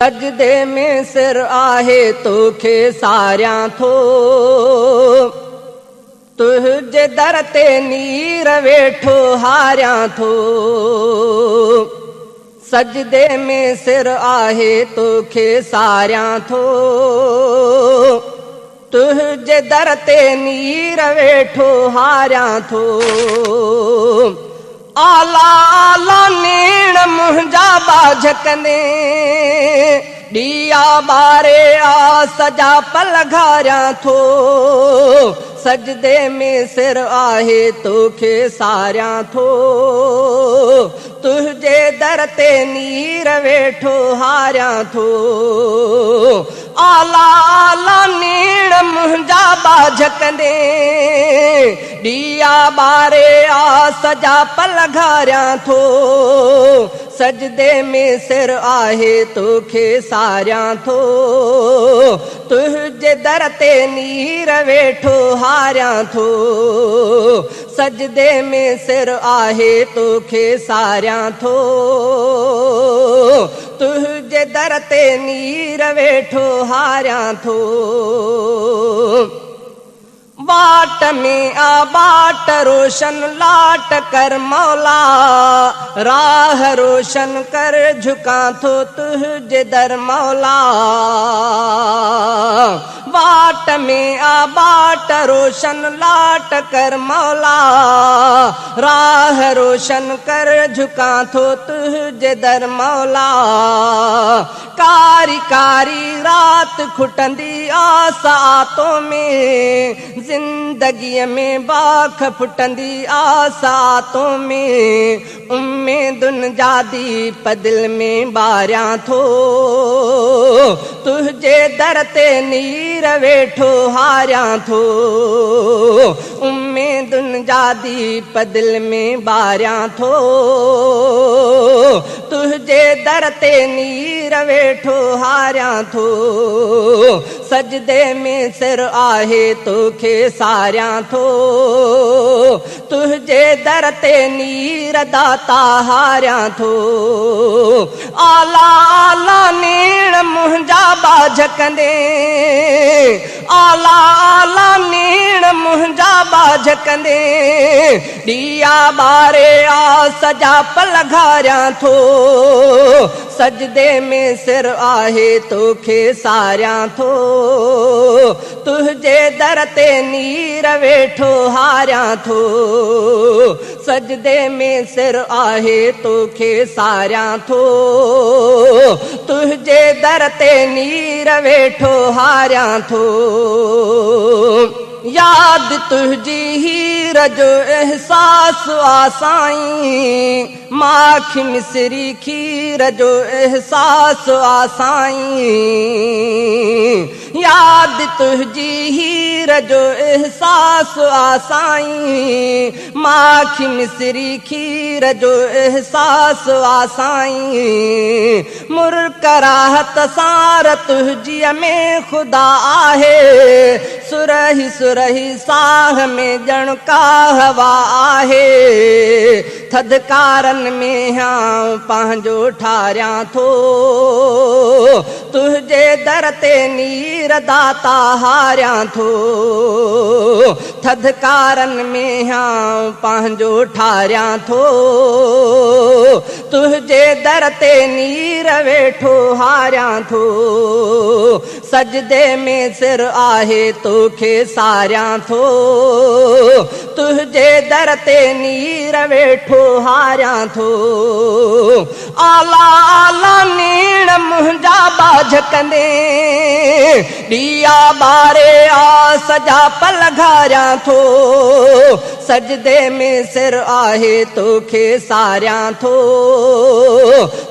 सजदे में सिर आहे तोखे सारियां थो, तुझे दर ते नीर वेठो हारियां थो। सजदे में सिर आहे तोखे सारियां थो, तुझे दर ते नीर वेठो हारियां थो। आला आला नीण मुंहिंजा बाझ कंदे, ॾिया ॿारे आ सजा पल घारियां थो। सजदे में सिर आहे तोखे सारियां थो, तुझे दर ते नीर वेठो हारियां थो। आला आला नीण मुंहिंजा बाझ कंदे, ॾिया ॿारे आ सजा पल घारियां थो। सजदे में सिर आहे तोखे सारियां थो, तुझे दर ते नीर वेठो हारियां थो। सजदे में सिर आहे तोखे सारियां थो, तुझे दर ते नीर वेठो हारियां थो। बाट में आ बाट रोशन लाट कर मौला, राह रोशन कर झुका थो तुझे दर मौला। बाट में आ बाट रोशन लाट कर मौला, राह रोशन कर झुका थो तुझे दर मौला। कारी कारी रात खुटंदी आसातों में, जिंदगीअ में बाख फुटंदी आसातों में। उम्मीदुनि जा दीप दिल में ॿारियां थो, तुझे दर ते नीर वेठो हारियां थो। उम्मीदुनि जा दीप दिल में ॿारियां थो, तुझे दर ते नीर वेठो हारियां थो। सजदे में सिर आहे तोखे सारियां थो, तुझे दर ते नीर दाता हारियां थो। आला आला नीण मुंहिंजा बाझ कंदे, आला आला नीण मुंहिंजा बाझ कंदे, ॾिया ॿारे आ सजा पल घारियां थो। सजदे में सिर आहे तोखे सारियां थो, तुझे दर ते नीर वेठो हारियां थो। सजदे में सिर आहे तोखे सारियां थो, तुझे दर ते नीर वेठो हारियां थो। याद तुझी हीर जो एहसास आ साईं, माखी मिसरी खीर जो एहसास आ साईं। याद तुझी हीर जो एहसास आ साईं, माखी मिसरी खीर जो एहसास आ साईं। मुरकराहत सार तुझीअ में खुदा आहे, सुरही सुरही साह में ॼण का हवा आहे। थदकारनि में हाँ पंहिंजो ठारियां थो, तुझे दर ते नीर दाता हारियां थो। थदकारनि में हाँ पंहिंजो ठारियां थो, तुझे दर ते नीर वेठो हारियां थो। सजदे में सिर आहे तोखे सारियां थो, तुझे दर ते नीर वेठो हारियां थो। आला आला नीण मुंहिंजा बाझ कंदे, ॾिया ॿारे आ सजा पल घारियां थो। सजदे में सिर आहे तोखे सारियां थो,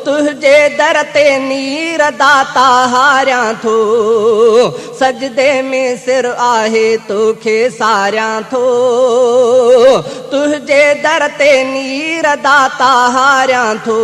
तुझे दर ते नीर दाता हारियां थो। सजदे में सिर आहे तोखे सारियां थो, तुझे दर ते नीर दाता हारियां थो।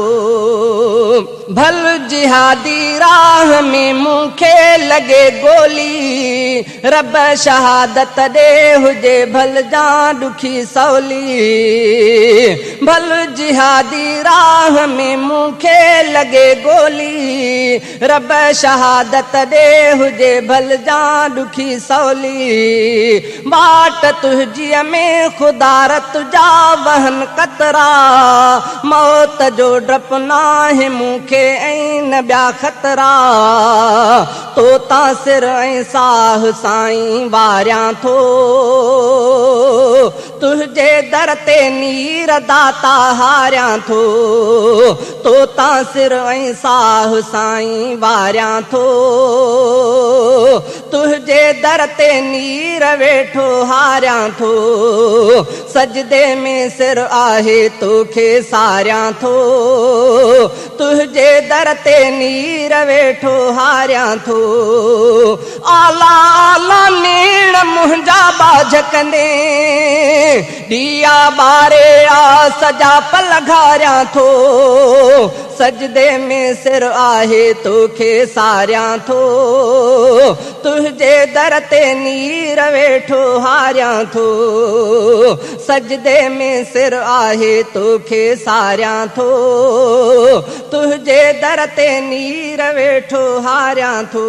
भल जिहादी राह में मूंखे लगे गोली, रब शहादत दे हुजे भल जान दुखी दुखी सवली भल जिहादी राह में मूंखे लगे गोली रब शहादत दे हुजे भल जा दुखी सवली बाट तुझी में खुदा तुझा वहन कतरा मौत जो डप नाहे मूंखे ऐं न ॿिया ख़तरा तो तां सिर ऐं साह साईं वारियां थो तुझे दर ते नीर दाता हारियां थो तो तां सिर ऐं साह साईं वारियां थो तुझे दर ते नीर वेठो हारियां थो सजदे में सिर आहे तोखे सारियां थो तुझे दर ते नीर वेठो हारियां थो आला आला नीण मुंहिंजा बाझ कंदे दिया बारे आ सजा पल घारियां थो सजदे में सिर आहे तोखे सारियां थो तुझे दर ते नीर वेठो हारियां थो सजदे में सिर आहे तोखे सारियां थो तुझे दर ते नीर वेठो हारियां थो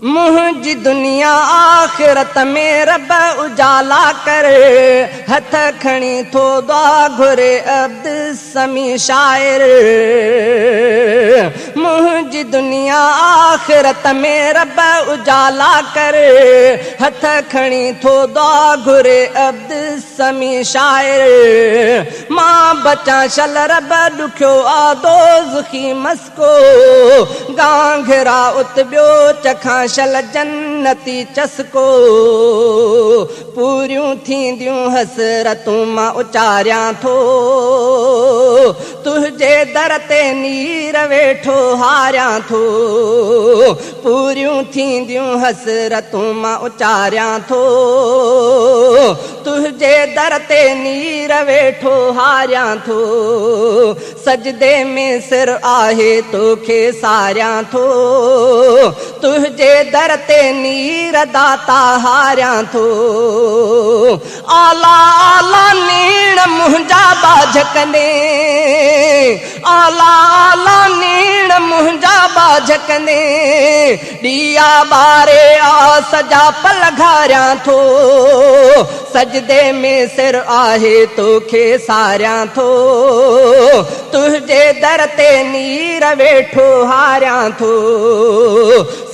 मुंहिंजी दुनिया आख़िरत में रब उजाला कर हथ खणी थो दुआ घुरे अब्द समी शाइर मुंहिंजी दुनिया आख़िरत में रब उजाला कर हथ खणी थो दुआ घुरे अब्द समी शाइर मां बचा शल रब ॾुखियो आदो ज़ुखी मस्को गांघिरा उत ॿियो चखां शल जन्नती चस्को पूरियूं थींदियूं हसरतूं मां उचारियां थो तुझे दर ते नीर वेठो हारियां थो पूरियूं थींदियूं हसरतूं मां उचारियां थो तुझे दर ते नीर वेठो हारियां थो सजदे में सिर आहे तोखे सारियां थो तुझे दर ते नीर दाता हारियां थो आला आला नीण मुंहिंजा बाझ कंदे आला आला नीण मुंहिंजा बाझ कंदे दिया बारे आ सजा पल घारियां थो सजदे में सिर आहे तोखे सारियां थो तुझे दर ते नीर वेठो हारियां थो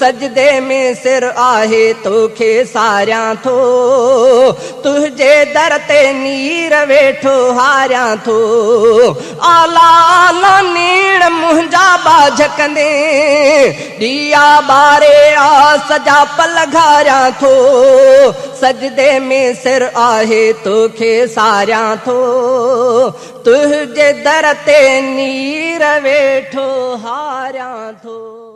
सजदे में सिर आहे तोखे सारियां थो तुझे दर ते नीर वेठो हारियां थो आला आला नीण मुंहिंजा बाझ कंदे दिया बारे आ सजा पल घारियां थो सजदे में सिर आहे तोखे सारियां थो तुझे दर ते नीर वेठो हारियां थो।